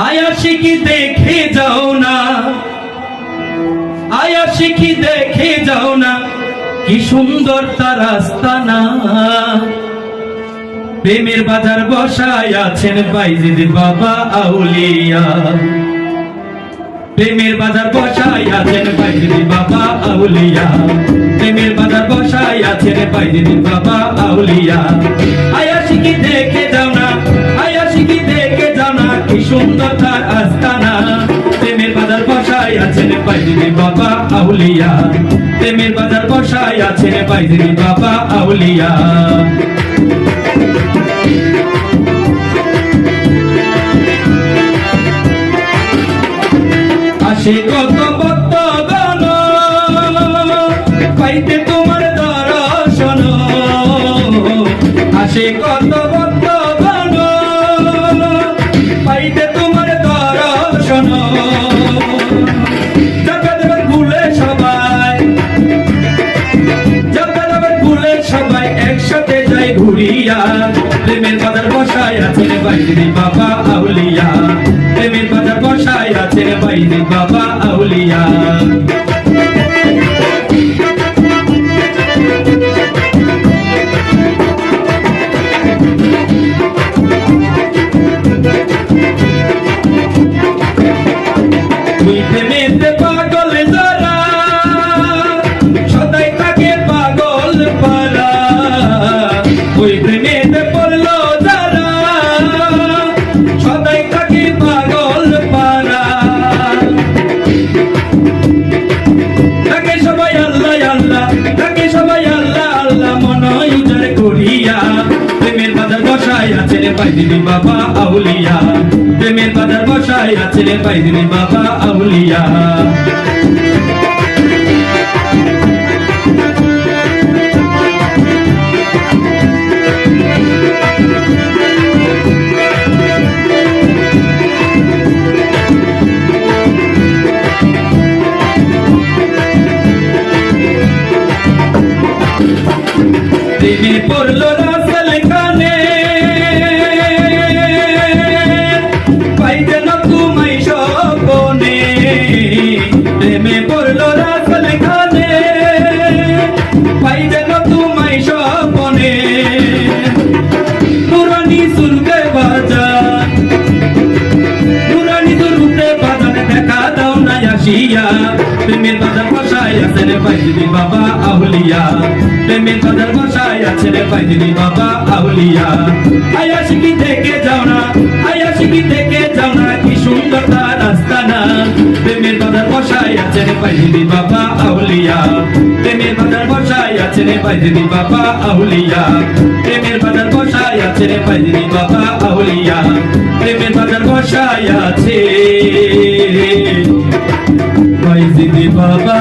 আয়াশিকি দেখে যাও না, আয়াশিকি দেখে যাও না, কি সুন্দর তার আস্তানা। প্রেমের বাজার বসায় আছেন বাইজিদ বাবা আউলিয়া। প্রেমের বাজার বসায় আছেন বাইজিদ বাবা আউলিয়া। প্রেমের বাজার বসায় আছেন বাইজিদ বাবা আউলিয়া। আয়াশিকি দেখে যাও না, আয়াশিকি দেখে যাও না, কি সুন্দর তার আস্তানা। প্রেমের বাজার বসায় আছেন বাইজিদ বাবা আউলিয়া। প্রেমের বাজার বসায় আছেন বাইজিদ বাবা আউলিয়া। আসে কত ভক্ত গণ পাইতে তোমার দর্শন। আসে কত ভক্ত গণ পাইতে তোমার দর্শন। জগৎ ভুলে সবাই, জগৎ ভুলে সবাই একসাথে যাই ঘুরিয়া। প্রেমের বাজার বসায় আছেন বাইজিদ বাবা আউলিয়া। প্রেমের বাজার বসায় আছেন বাইজিদ বাবা আউলিয়া। তুই প্রেমেতে পাগল যারা সদাই থাকে পাগল পারা। তুই প্রেমেতে পড়লো যারা সদাই থাকে পাগল পারা। তাকে সবাই আল্লাহ আল্লাহ, তাকে সবাই আল্লাহ আল্লাহ মন উজাড় করিয়া। প্রেমের বাজার বসায় আছেন বাইজিদ বাবা আউলিয়া। প্রেমের বাজার বসায় আছেন বাইজিদ বাবা আউলিয়া। প্রেমে পড়লো রাসেল খানে পাই যেন তোমায় স্বপনে। প্রেমে পড়লো রাসেল খানে পাই যেন তোমায় স্বপনে। নুরানি সুরতে বাজার, নুরানি সুরতে বাজার দেখা দাও না আসিয়া। প্রেমের বাজার বসায় আছেন বাইজিদ বাবা আউলিয়া। প্রেমের বাজার বসায় আছেন বাইজিদ বাবা আউলিয়া। আয়াশিকি দেখে যাও না, আয়াশিকি দেখে যাও না, কি সুন্দর তার আস্তানা। প্রেমের বাজার বসায় আছেন বাইজিদ বাবা আউলিয়া। প্রেমের বাজার বসায় আছেন বাইজিদ বাবা আউলিয়া। প্রেমের বাজার বসায় আছেন বাইজিদ বাবা আউলিয়া। প্রেমের বাজার বসায় আছে বাইজিদ বাবা